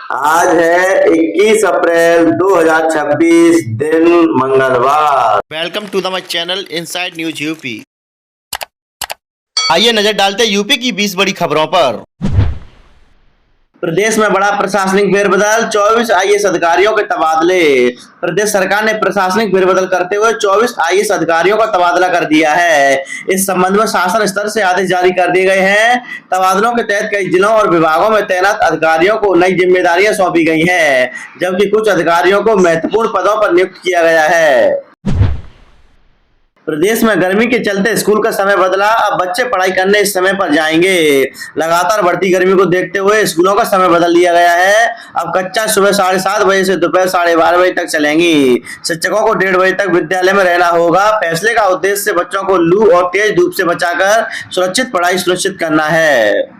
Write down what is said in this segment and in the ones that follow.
आज है 21 अप्रैल 2026, दिन मंगलवार। Welcome to the my channel inside news UP. आइए नजर डालते हैं यूपी की 20 बड़ी खबरों पर। प्रदेश में बड़ा प्रशासनिक फेरबदल, 24 आईएएस अधिकारियों के तबादले। प्रदेश सरकार ने प्रशासनिक फेरबदल करते हुए 24 आईएएस अधिकारियों का तबादला कर दिया है। इस संबंध में शासन स्तर से आदेश जारी कर दिए गए हैं। तबादलों के तहत कई जिलों और विभागों में तैनात अधिकारियों को नई जिम्मेदारियां सौंपी गई हैं, जबकि कुछ अधिकारियों को महत्वपूर्ण पदों पर नियुक्त किया गया है। प्रदेश में गर्मी के चलते स्कूल का समय बदला, अब बच्चे पढ़ाई करने इस समय पर जाएंगे। लगातार बढ़ती गर्मी को देखते हुए स्कूलों का समय बदल दिया गया है। अब कक्षा सुबह 7:30 बजे से दोपहर 12:30 बजे तक चलेंगी। शिक्षकों को 1:30 बजे तक विद्यालय में रहना होगा। फैसले का उद्देश्य बच्चों को लू और तेज धूप से बचाकर सुरक्षित पढ़ाई सुनिश्चित करना है।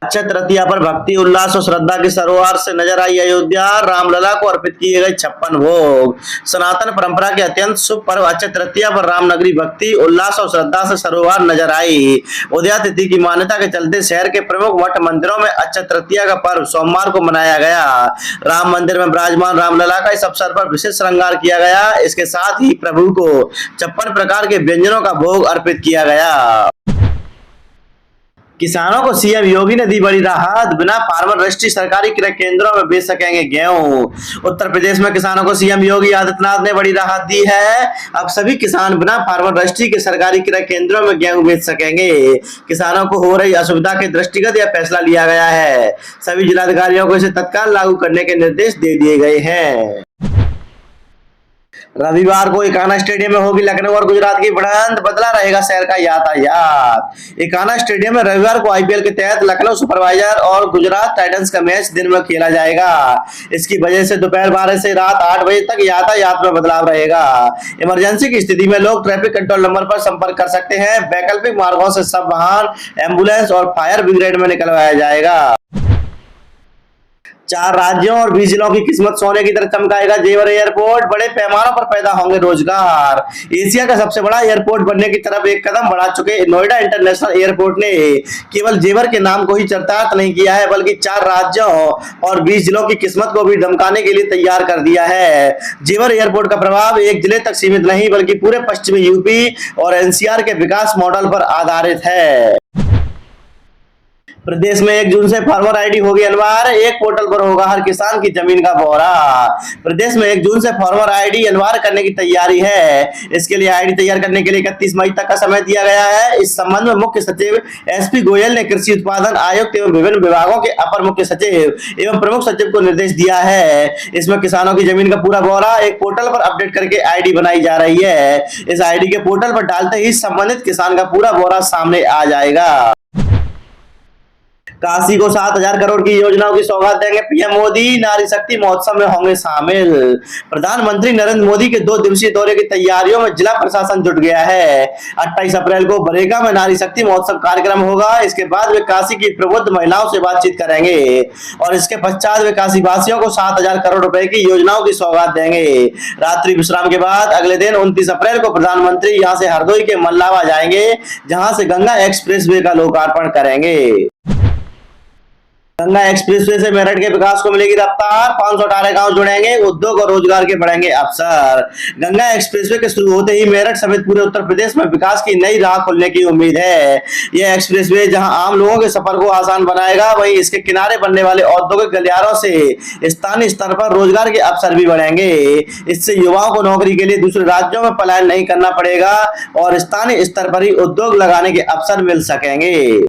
अक्षय तृतीया पर भक्ति उल्लास और श्रद्धा की सरोवर से नजर आई अयोध्या। रामलला को अर्पित किए गए 56 भोग। सनातन परंपरा के अत्यंत शुभ पर्व अक्षय तृतीया पर रामनगरी भक्ति उल्लास और श्रद्धा से सरोवर नजर आई। उदया तिथि की मान्यता के चलते शहर के प्रमुख मठ मंदिरों में अक्षय तृतीया का पर्व सोमवार को मनाया गया। राम मंदिर में विराजमान रामलला का इस अवसर पर विशेष श्रृंगार किया गया। इसके साथ ही प्रभु को 56 प्रकार के व्यंजनों का भोग अर्पित किया गया। किसानों को सीएम योगी ने दी बड़ी राहत, बिना फार्मर रजिस्ट्री सरकारी क्रय केंद्रों में बेच सकेंगे गेहूं। उत्तर प्रदेश में किसानों को सीएम योगी आदित्यनाथ ने बड़ी राहत दी है। अब सभी किसान बिना फार्मर रजिस्ट्री के सरकारी क्रय केंद्रों में गेहूं बेच सकेंगे। किसानों को हो रही असुविधा के दृष्टिगत यह फैसला लिया गया है। सभी जिलाधिकारियों को इसे तत्काल लागू करने के निर्देश दे दिए गए हैं। रविवार को इकाना स्टेडियम में होगी लखनऊ और गुजरात की भिड़ंत, बदला रहेगा शहर का यातायात। इकाना स्टेडियम में रविवार को आईपीएल के तहत लखनऊ सुपरवाइजर और गुजरात टाइटंस का मैच दिन में खेला जाएगा। इसकी वजह से दोपहर 12 से रात 8 बजे तक यातायात में बदलाव रहेगा। इमरजेंसी की स्थिति में लोग ट्रैफिक कंट्रोल नंबर पर संपर्क कर सकते हैं। वैकल्पिक मार्गों से सब वाहन, एम्बुलेंस और फायर ब्रिगेड में निकलवाया जाएगा। 4 राज्यों और 20 जिलों की किस्मत सोने की तरह चमकाएगा जेवर एयरपोर्ट। बड़े पैमाने पर पैदा होंगे रोजगार। एशिया का सबसे बड़ा एयरपोर्ट बनने की तरफ एक कदम बढ़ा चुके नोएडा इंटरनेशनल एयरपोर्ट ने केवल जेवर के नाम को ही चरितार्थ नहीं किया है, बल्कि 4 राज्यों और 20 जिलों की किस्मत को भी दमकाने के लिए तैयार कर दिया है। जेवर एयरपोर्ट का प्रभाव एक जिले तक सीमित नहीं, बल्कि पूरे पश्चिमी यूपी और एनसीआर के विकास मॉडल पर आधारित है। प्रदेश में 1 जून से फार्मर आईडी होगी अनिवार्य। एक पोर्टल पर होगा हर किसान की जमीन का ब्यौरा। प्रदेश में 1 जून से फार्मर आईडी अनिवार्य करने की तैयारी है। इसके लिए आईडी तैयार करने के लिए 31 मई तक का समय दिया गया है। इस संबंध में मुख्य सचिव एसपी गोयल ने कृषि उत्पादन आयुक्त एवं विभिन्न विभागों के अपर मुख्य सचिव एवं प्रमुख सचिव को निर्देश दिया है। इसमें किसानों की जमीन का पूरा ब्यौरा एक पोर्टल पर अपडेट करके आईडी बनाई जा रही है। इस आईडी के पोर्टल पर डालते ही संबंधित किसान का पूरा ब्यौरा सामने आ जाएगा। काशी को 7,000 करोड़ की योजनाओं की सौगात देंगे पीएम मोदी। नारी शक्ति महोत्सव में होंगे शामिल। प्रधानमंत्री नरेंद्र मोदी के 2 दिवसीय दौरे की तैयारियों में जिला प्रशासन जुट गया है। 28 अप्रैल को बरेगा में नारी शक्ति महोत्सव कार्यक्रम होगा। इसके बाद वे काशी की प्रबुद्ध महिलाओं से बातचीत करेंगे और इसके पश्चात वे काशी वासियों को 7,000 करोड़ रुपए की योजनाओं की सौगात देंगे। रात्रि विश्राम के बाद अगले दिन 29 अप्रैल को प्रधानमंत्री यहां से हरदोई के मल्लावा जाएंगे, जहां से गंगा एक्सप्रेसवे का लोकार्पण करेंगे। गंगा एक्सप्रेसवे से मेरठ के विकास को मिलेगी रफ्तार। 518 गांव जुड़ेंगे, उद्योग और रोजगार के बढ़ेंगे अवसर। गंगा एक्सप्रेसवे के शुरू होते ही मेरठ समेत पूरे उत्तर प्रदेश में विकास की नई राह खुलने की उम्मीद है। यह एक्सप्रेसवे जहां आम लोगों के सफर को आसान बनाएगा, वहीं इसके किनारे बनने वाले औद्योगिक गलियारों से स्थानीय स्तर पर रोजगार के अवसर भी बढ़ेंगे। इससे युवाओं को नौकरी के लिए दूसरे राज्यों में पलायन नहीं करना पड़ेगा और स्थानीय स्तर पर ही उद्योग लगाने के अवसर मिल सकेंगे।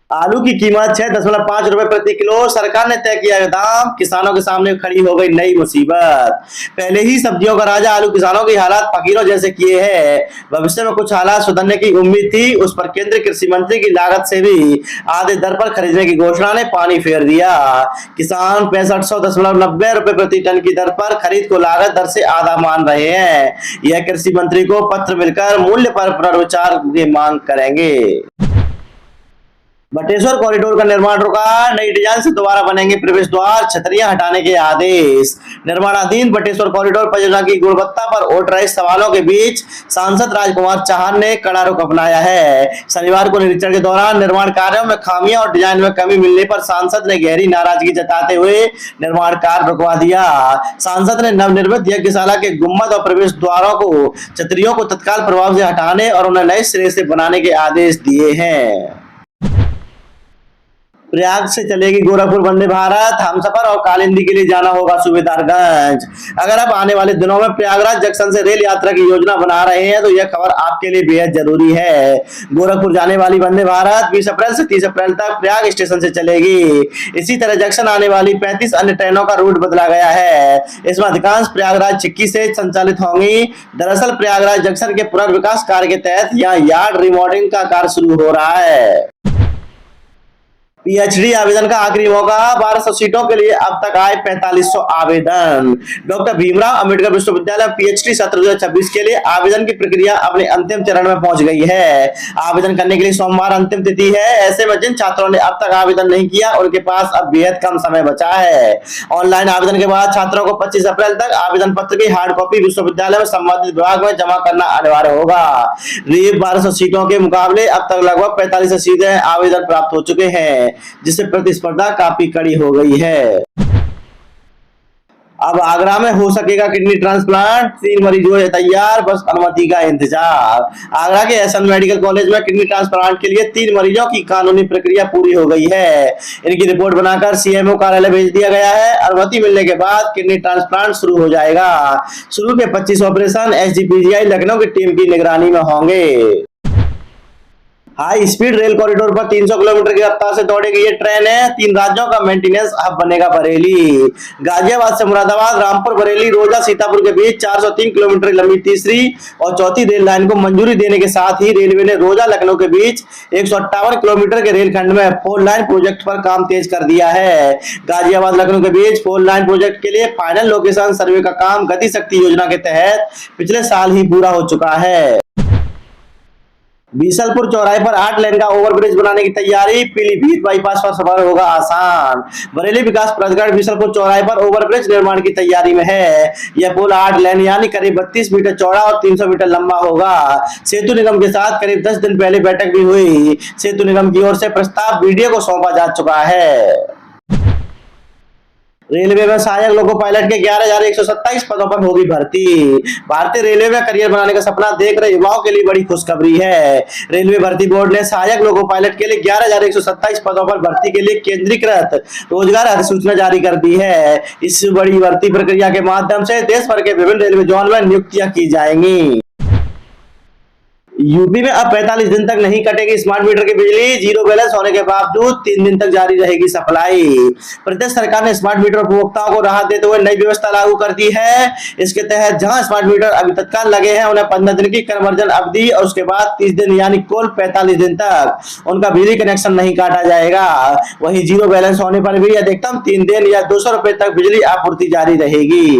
आलू की कीमत 6.5 रुपए प्रति किलो। सरकार ने तय किया दाम, किसानों के सामने खड़ी हो गई नई मुसीबत। पहले ही सब्जियों का राजा आलू किसानों की हालात फकीरों जैसे किए हैं। भविष्य में कुछ हालात सुधरने की उम्मीद थी, उस पर केंद्रीय कृषि मंत्री की लागत से भी आधे दर पर खरीदने की घोषणा ने पानी फेर दिया। किसान 6590 रुपए प्रति टन की दर पर खरीद को लागत दर से आधा मान रहे हैं। यह कृषि मंत्री को पत्र मिलकर मूल्य पर पुनर्विचार की मांग करेंगे। बटेश्वर कॉरिडोर का निर्माण रुका, नई डिजाइन से दोबारा बनेंगे प्रवेश द्वार, छतरियां हटाने के आदेश। निर्माणाधीन बटेश्वर कॉरिडोर परियोजना की गुणवत्ता पर उठ रहे सवालों के बीच सांसद राजकुमार चौहान ने कड़ा रुख अपनाया है। शनिवार को निरीक्षण के दौरान निर्माण कार्यों में खामियां और डिजाइन में कमी मिलने पर सांसद ने गहरी नाराजगी जताते हुए निर्माण कार्य रुकवा दिया। सांसद ने नवनिर्मित यज्ञशाला के गुम्बद और प्रवेश द्वारों को छतरियों को तत्काल प्रभाव से हटाने और उन्हें नए सिरे से बनाने के आदेश दिए हैं। प्रयाग से चलेगी गोरखपुर वंदे भारत, हमसफर और कालिंदी के लिए जाना होगा सूबेदारगंज। अगर आप आने वाले दिनों में प्रयागराज जंक्शन से रेल यात्रा की योजना बना रहे हैं तो यह खबर आपके लिए बेहद जरूरी है। गोरखपुर जाने वाली वंदे भारत 20 अप्रैल से 30 अप्रैल तक प्रयाग स्टेशन से चलेगी। इसी तरह जंक्शन आने वाली 35 अन्य ट्रेनों का रूट बदला गया है। इसमें अधिकांश प्रयागराज चिक्की से संचालित होंगी। दरअसल प्रयागराज जंक्शन के पुनर्विकास कार्य के तहत यहाँ यार्ड रिमॉडलिंग का कार्य शुरू हो रहा है। पीएचडी आवेदन का आखिरी मौका, 1200 सीटों के लिए अब तक आए 4500 आवेदन। डॉक्टर भीमराव अंबेडकर विश्वविद्यालय पीएचडी सत्र 2026 के लिए आवेदन की प्रक्रिया अपने अंतिम चरण में पहुंच गई है। आवेदन करने के लिए सोमवार अंतिम तिथि है। ऐसे में जिन छात्रों ने अब तक आवेदन नहीं किया उनके पास अब बेहद कम समय बचा है। ऑनलाइन आवेदन के बाद छात्रों को 25 अप्रैल तक आवेदन पत्र की हार्ड कॉपी विश्वविद्यालय में संबंधित विभाग में जमा करना अनिवार्य होगा। 1200 सीटों के मुकाबले अब तक लगभग 4500 सीटें आवेदन प्राप्त हो चुके हैं, जिससे प्रतिस्पर्धा काफी कड़ी हो गई है। अब आगरा में हो सकेगा किडनी ट्रांसप्लांट, 3 मरीजों है तैयार, बस अनुमति का इंतजार। आगरा के एसएन मेडिकल कॉलेज में किडनी ट्रांसप्लांट के लिए 3 मरीजों की कानूनी प्रक्रिया पूरी हो गई है। इनकी रिपोर्ट बनाकर सीएमओ कार्यालय भेज दिया गया है। अनुमति मिलने के बाद किडनी ट्रांसप्लांट शुरू हो जाएगा। शुरू के 25 ऑपरेशन एसजीपीजीआई लखनऊ की टीम की निगरानी में होंगे। हाई स्पीड रेल कॉरिडोर पर 300 किलोमीटर की रफ्तार से दौड़ेगी ये ट्रेन है। 3 राज्यों का मेंटेनेंस हब बनेगा बरेली। गाजियाबाद से मुरादाबाद, रामपुर, बरेली, रोजा, सीतापुर के बीच 403 किलोमीटर लंबी तीसरी और चौथी रेल लाइन को मंजूरी देने के साथ ही रेलवे ने रोजा लखनऊ के बीच 158 किलोमीटर के रेलखंड में 4 लाइन प्रोजेक्ट पर काम तेज कर दिया है। गाजियाबाद लखनऊ के बीच 4 लाइन प्रोजेक्ट के लिए फाइनल लोकेशन सर्वे का काम गति शक्ति योजना के तहत पिछले साल ही पूरा हो चुका है। बीसलपुर चौराहे पर 8 लेन का ओवरब्रिज बनाने की तैयारी, पीलीभीत बाईपास पर सफर होगा आसान। बरेली विकास प्राधिकरण बीसलपुर चौराहे पर ओवरब्रिज निर्माण की तैयारी में है। यह पुल 8 लेन यानी करीब 32 मीटर चौड़ा और 300 मीटर लंबा होगा। सेतु निगम के साथ करीब 10 दिन पहले बैठक भी हुई। सेतु निगम की ओर से प्रस्ताव बीडीओ को सौंपा जा चुका है। रेलवे में सहायक लोको पायलट के 11,127 पदों पर होगी भर्ती। भारतीय रेलवे में करियर बनाने का सपना देख रहे युवाओं के लिए बड़ी खुशखबरी है। रेलवे भर्ती बोर्ड ने सहायक लोको पायलट के लिए 11,127 पदों पर भर्ती के लिए केंद्रीकृत रोजगार अधिसूचना जारी कर दी है। इस बड़ी भर्ती प्रक्रिया के माध्यम से देश भर के विभिन्न रेलवे जोन में नियुक्तियां की जाएंगी। यूपी में अब 45 दिन तक नहीं कटेगी स्मार्ट मीटर की बिजली। जीरो बैलेंस होने के बावजूद 3 दिन तक जारी रहेगी सप्लाई। प्रदेश सरकार ने स्मार्ट मीटर उपभोक्ताओं को राहत देते हुए नई व्यवस्था लागू कर दी है। इसके तहत जहां स्मार्ट मीटर अभी तत्काल लगे हैं उन्हें 15 दिन की कन्वर्जन अवधि और उसके बाद 30 दिन यानी कुल 45 दिन तक उनका बिजली कनेक्शन नहीं काटा जाएगा। वहीं जीरो बैलेंस होने पर भी अधिकतम 3 दिन या 200 रुपए तक बिजली आपूर्ति जारी रहेगी।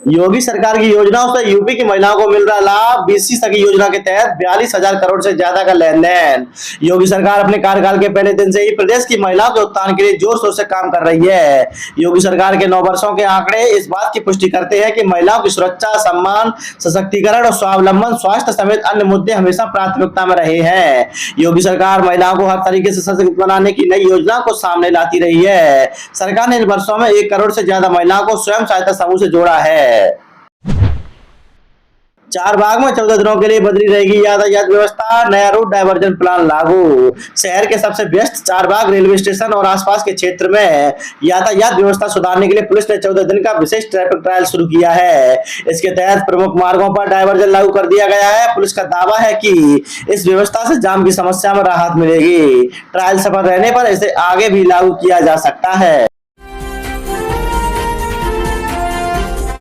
योगी सरकार की योजनाओं से यूपी की महिलाओं को मिल रहा लाभ। बीसी सखी योजना के तहत 42,000 करोड़ से ज्यादा का लेन देन। योगी सरकार अपने कार्यकाल के पहले दिन से ही प्रदेश की महिलाओं के उत्थान के लिए जोर शोर से काम कर रही है। योगी सरकार के 9 वर्षों के आंकड़े इस बात की पुष्टि करते हैं कि महिलाओं की सुरक्षा, सम्मान, सशक्तिकरण और स्वावलंबन, स्वास्थ्य समेत अन्य मुद्दे हमेशा प्राथमिकता में रहे हैं। योगी सरकार महिलाओं को हर तरीके से सशक्त बनाने की नई योजना को सामने लाती रही है। सरकार ने इन वर्षों में 1 करोड़ से ज्यादा महिलाओं को स्वयं सहायता समूह से जोड़ा है। चारबाग में 14 दिनों के लिए बदली रहेगी यातायात व्यवस्था। नया रूट डायवर्जन प्लान लागू। शहर के सबसे व्यस्त चारबाग रेलवे स्टेशन और आसपास के क्षेत्र में यातायात व्यवस्था सुधारने के लिए पुलिस ने 14 दिन का विशेष ट्रैफिक ट्रायल शुरू किया है। इसके तहत प्रमुख मार्गों पर डायवर्जन लागू कर दिया गया है। पुलिस का दावा है कि इस व्यवस्था से जाम की समस्या में राहत मिलेगी। ट्रायल सफल रहने पर इसे आगे भी लागू किया जा सकता है।